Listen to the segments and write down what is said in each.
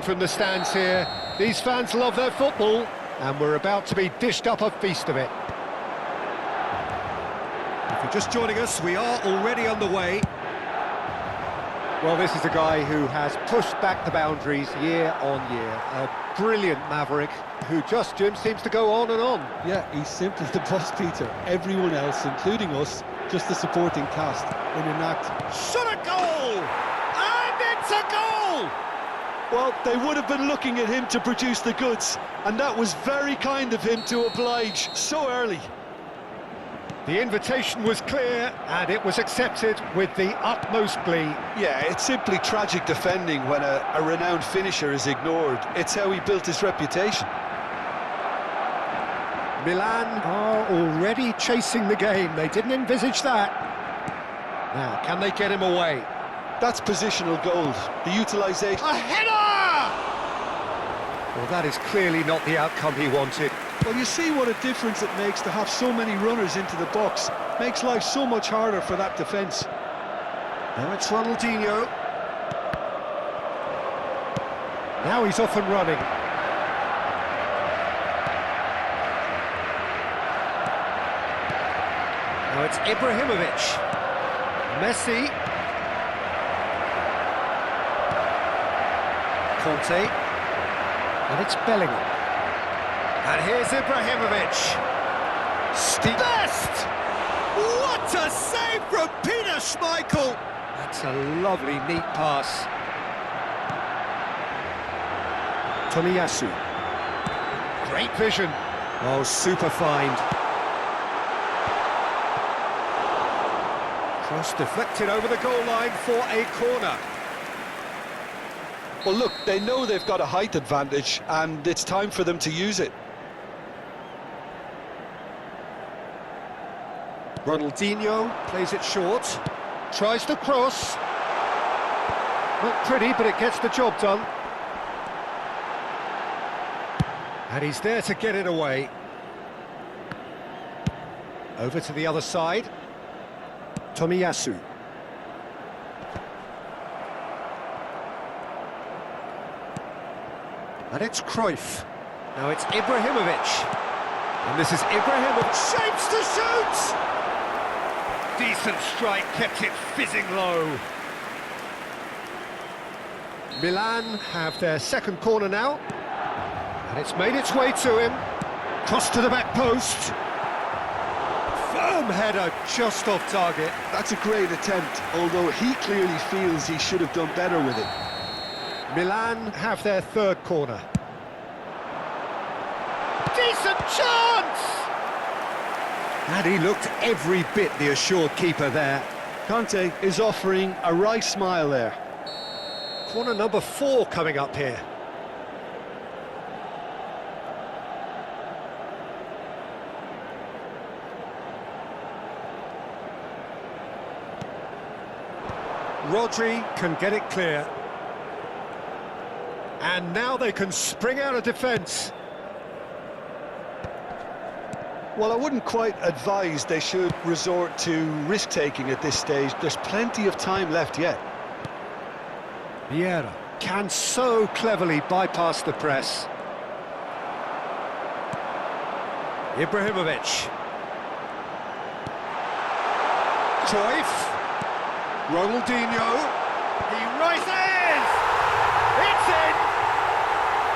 from the stands here. These fans love their football, and we're about to be dished up a feast of it. If you're just joining us, we are already underway. Well, this is a guy who has pushed back the boundaries year on year. A brilliant maverick who just, Jim, seems to go on and on. Yeah, he's simply the boss, Peter. Everyone else, including us, just the supporting cast in an act. Shot a goal! And it's a goal! Well, they would have been looking at him to produce the goods, and that was very kind of him to oblige so early. The invitation was clear, and it was accepted with the utmost glee. Yeah, it's simply tragic defending when a renowned finisher is ignored. It's how he built his reputation. Milan are already chasing the game. They didn't envisage that. Now, can they get him away? That's positional gold. The utilisation... A header! Well, that is clearly not the outcome he wanted. Well, you see what a difference it makes to have so many runners into the box. Makes life so much harder for that defence. Now it's Ronaldinho. Now he's off and running. Now it's Ibrahimovic. Messi. Conte. And it's Bellingham. And here's Ibrahimovic. Best! What a save from Peter Schmeichel! That's a lovely, neat pass. Tomiyasu. Great vision. Oh, super find. Cross deflected over the goal line for a corner. Well, look, they know they've got a height advantage, and it's time for them to use it. Ronaldinho plays it short, tries to cross. Not pretty, but it gets the job done. And he's there to get it away. Over to the other side. Tomiyasu. And it's Cruyff. Now it's Ibrahimovic. And this is Ibrahimovic. Shapes to shoot! Decent strike, kept it fizzing low. Milan have their second corner now. And it's made its way to him. Cross to the back post. Firm header, just off target. That's a great attempt, although he clearly feels he should have done better with it. Milan have their third corner. Decent chance! And he looked every bit the assured keeper there. Conte is offering a wry smile there. Corner number 4 coming up here. Rodri can get it clear. And now they can spring out of defence. Well, I wouldn't quite advise they should resort to risk-taking at this stage. There's plenty of time left yet. Vieira can so cleverly bypass the press. Ibrahimovic. Cruyff. Ronaldinho. He rises! It's in!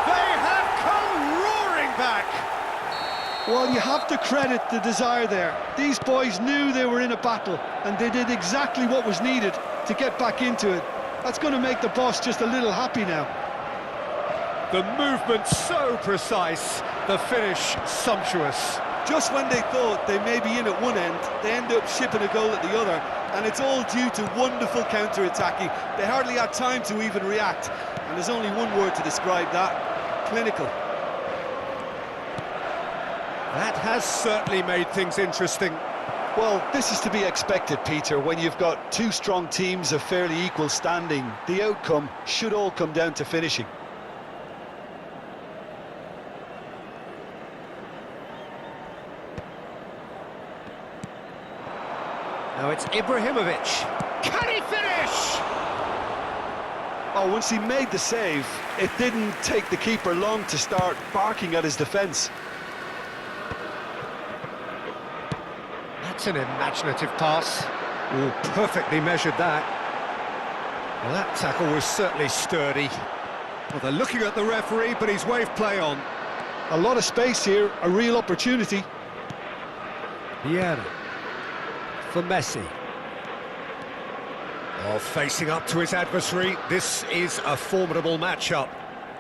They have come roaring back! Well, you have to credit the desire there. These boys knew they were in a battle, and they did exactly what was needed to get back into it. That's going to make the boss just a little happy now. The movement so precise, the finish sumptuous. Just when they thought they may be in at one end, they end up shipping a goal at the other, and it's all due to wonderful counter-attacking. They hardly had time to even react, and there's only one word to describe that: clinical. That has certainly made things interesting. Well, this is to be expected, Peter. When you've got two strong teams of fairly equal standing, the outcome should all come down to finishing. Now it's Ibrahimovic. Can he finish? Oh, once he made the save, it didn't take the keeper long to start barking at his defence. That's an imaginative pass. Oh, perfectly measured that. Well, that tackle was certainly sturdy. Well, they're looking at the referee, but he's waved play on. A lot of space here, a real opportunity. Vieira for Messi. Oh, facing up to his adversary, this is a formidable matchup.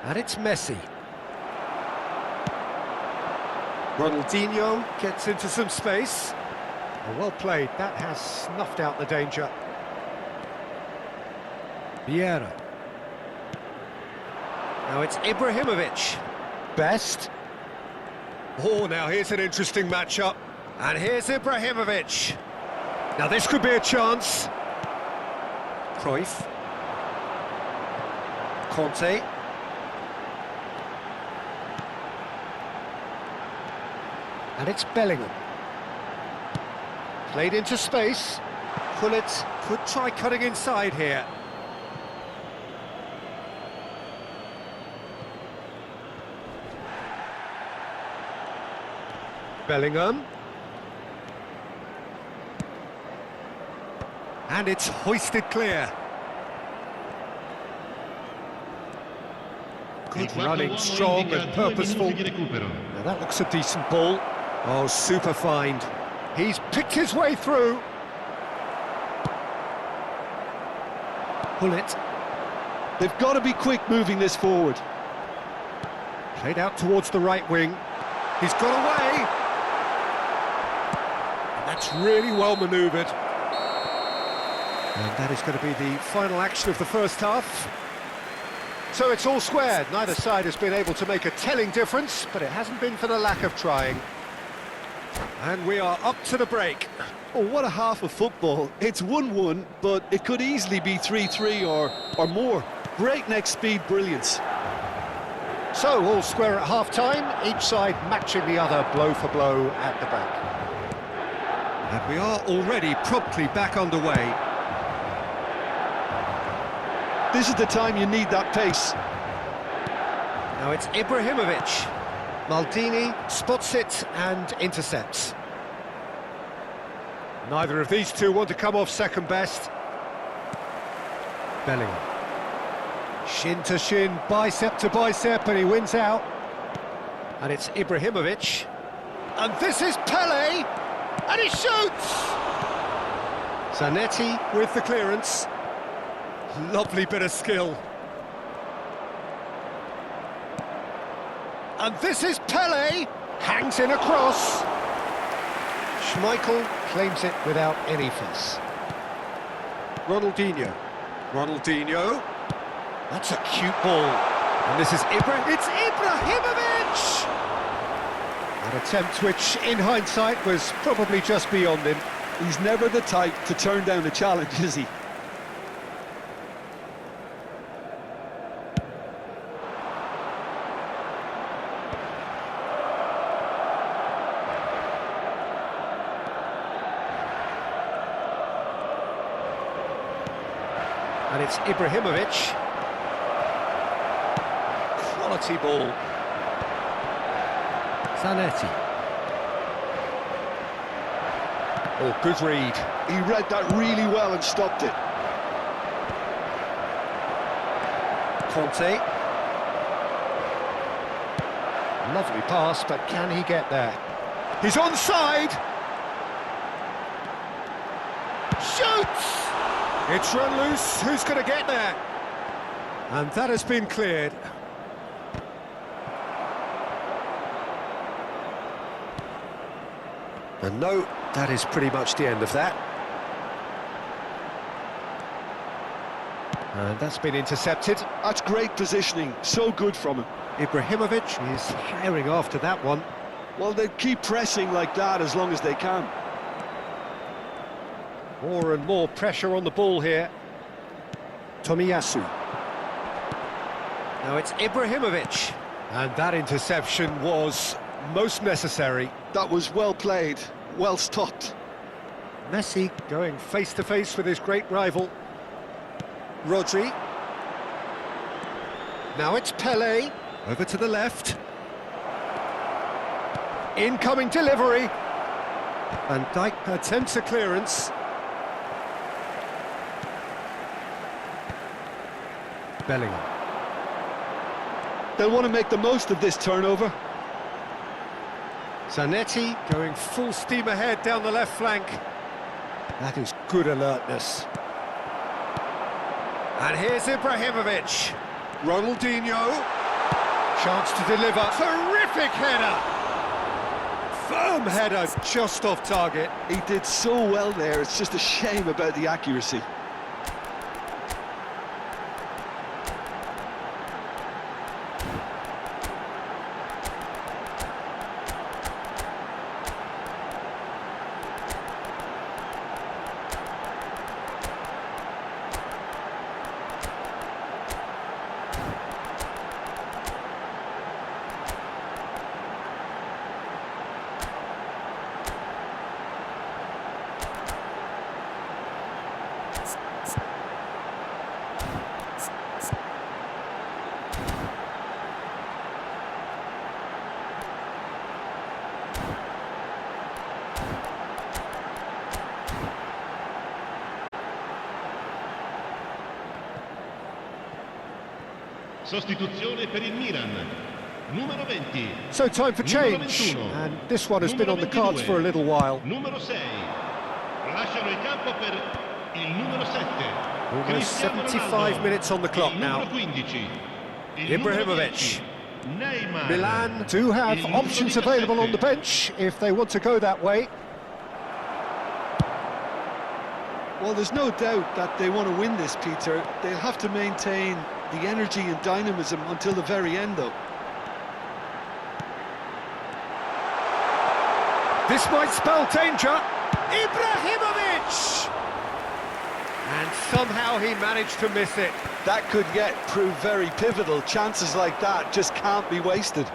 And it's Messi. Ronaldinho gets into some space. Well played, that has snuffed out the danger. Vieira. Now it's Ibrahimovic. Best. Oh, now here's an interesting matchup. And here's Ibrahimovic. Now this could be a chance. Cruyff. Conte. And it's Bellingham. Played into space. Gullit could try cutting inside here. Bellingham. And it's hoisted clear. Good running, strong and purposeful. Now that looks a decent ball. Oh, super find. He's picked his way through. Gullit. They've got to be quick moving this forward. Played out towards the right wing. He's got away. And that's really well manoeuvred. And that is going to be the final action of the first half. So it's all squared. Neither side has been able to make a telling difference, but it hasn't been for the lack of trying. And we are up to the break. Oh, what a half of football. It's 1-1, but it could easily be 3-3 or more. Breakneck speed brilliance. So, all square at half-time, each side matching the other blow for blow at the back. And we are already promptly back underway. This is the time you need that pace. Now it's Ibrahimovic. Maldini spots it and intercepts. Neither of these two want to come off second best. Bellingham. Shin to shin, bicep to bicep, and he wins out. And it's Ibrahimovic. And this is Pele! And he shoots! Zanetti with the clearance. Lovely bit of skill. And this is Pele! Hangs in a cross. Schmeichel claims it without any fuss. Ronaldinho. Ronaldinho. That's a cute ball. And this is It's Ibrahimovic! An attempt which, in hindsight, was probably just beyond him. He's never the type to turn down a challenge, is he? And it's Ibrahimovic. Quality ball. Zanetti. Oh, good read. He read that really well and stopped it. Conte. Lovely pass, but can he get there? He's onside! Shoots! It's run loose, who's going to get there? And that has been cleared. And no, that is pretty much the end of that. And that's been intercepted. That's great positioning, so good from him. Ibrahimovic is firing after that one. Well, they keep pressing like that as long as they can. More and more pressure on the ball here. Tomiyasu. Now it's Ibrahimovic. And that interception was most necessary. That was well played, well stopped. Messi going face-to-face with his great rival. Rodri. Now it's Pele, over to the left. Incoming delivery. Van Dijk attempts a clearance. Bellingham. They'll want to make the most of this turnover. Zanetti going full steam ahead down the left flank. That is good alertness. And here's Ibrahimovic. Ronaldinho. Chance to deliver. Terrific header. Firm header, just off target. He did so well there, it's just a shame about the accuracy. Sostituzione per il Milan. Numero 20. So time for change, and this one has been on the cards for a little while. Numero 6. Lasciano il campo per il numero 7. Almost 75 minutes on the clock now. Numero 15. Ibrahimovic. Neymar. Milan do have options available on the bench if they want to go that way. Well, there's no doubt that they want to win this, Peter. They'll have to maintain the energy and dynamism until the very end, though. This might spell danger. Ibrahimovic! And somehow he managed to miss it. That could yet prove very pivotal. Chances like that just can't be wasted.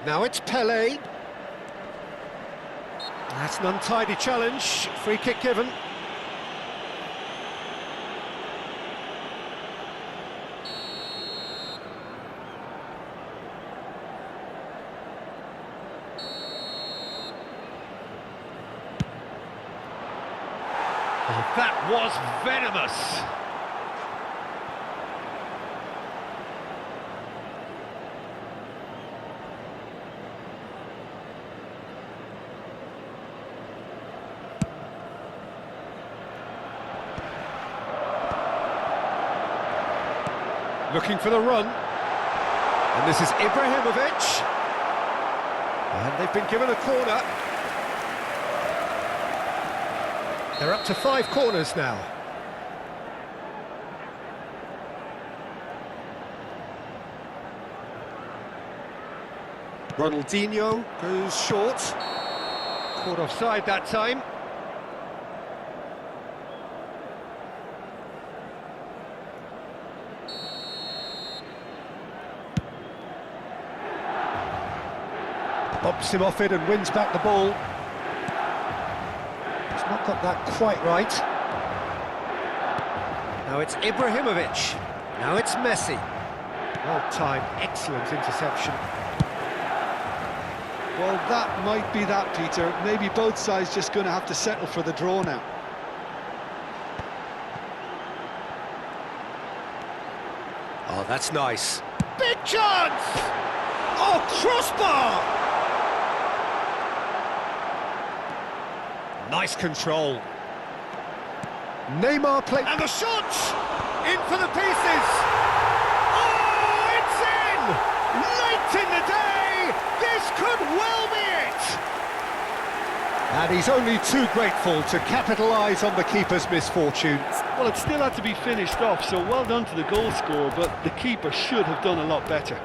Now it's Pele. That's an untidy challenge. Free kick given. Oh, that was venomous. Looking for the run. And this is Ibrahimovic. And they've been given a corner. They're up to 5 corners now. Ronaldinho goes short. Caught offside that time. Bumps him off it and wins back the ball. He's not got that quite right. Now it's Ibrahimovic. Now it's Messi. Well timed, excellent interception. Well, that might be that, Peter. Maybe both sides just going to have to settle for the draw now. Oh, that's nice. Big chance! Oh, crossbar! Nice control. Neymar play... And the shot! In for the pieces! Oh, it's in! Late in the day! This could well be it! And he's only too grateful to capitalise on the keeper's misfortune. Well, it still had to be finished off, so well done to the goal scorer, but the keeper should have done a lot better.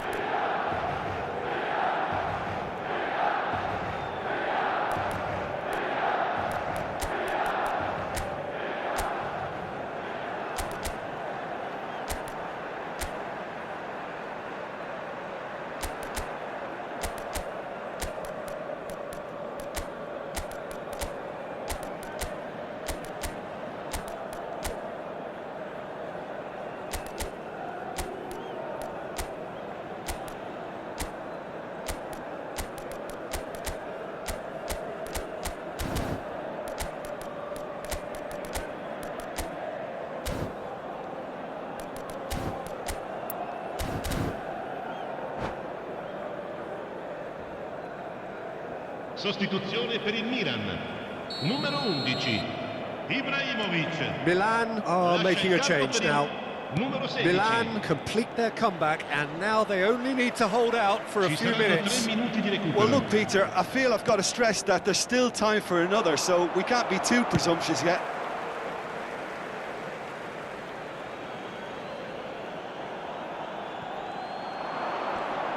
Sostituzione per il Milan. Numero 11, Ibrahimovic. Milan are making a change now. Numero 16. Milan complete their comeback, and now they only need to hold out for a Ci few saranno 3 minutes. minuti di recupero. Well, look, Peter, I feel I've got to stress that there's still time for another, so we can't be too presumptuous yet.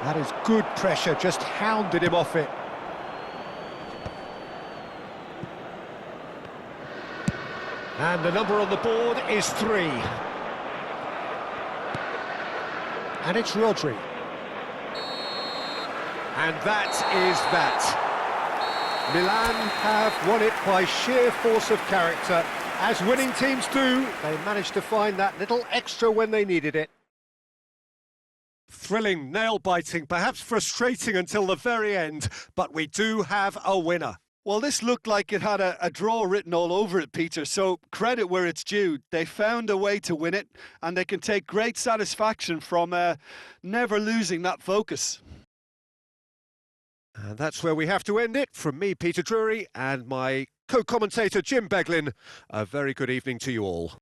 That is good pressure, just hounded him off it. And the number on the board is 3. And it's Rodri. And that is that. Milan have won it by sheer force of character. As winning teams do, they managed to find that little extra when they needed it. Thrilling, nail-biting, perhaps frustrating until the very end, but we do have a winner. Well, this looked like it had a draw written all over it, Peter, so credit where it's due. They found a way to win it, and they can take great satisfaction from never losing that focus. And that's where we have to end it. From me, Peter Drury, and my co-commentator, Jim Beglin, a very good evening to you all.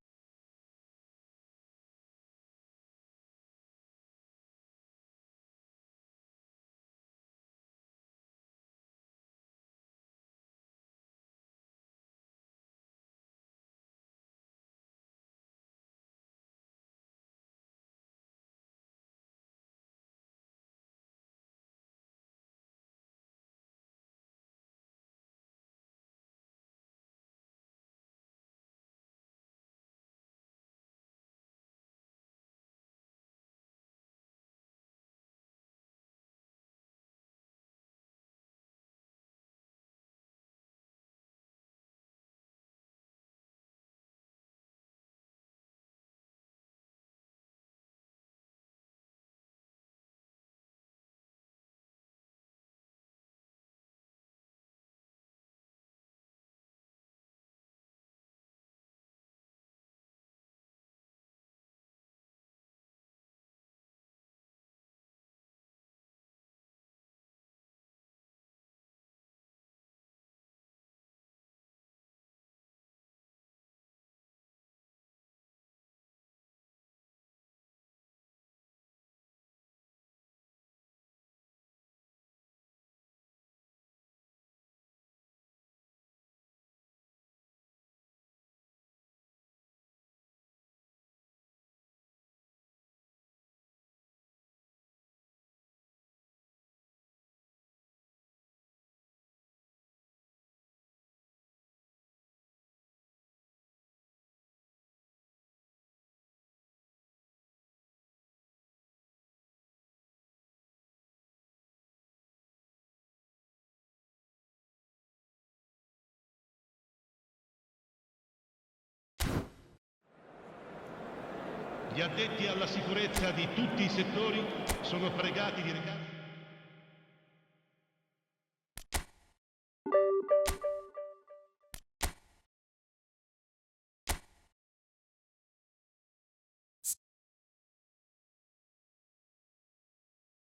Gli addetti alla sicurezza di tutti i settori sono pregati di recare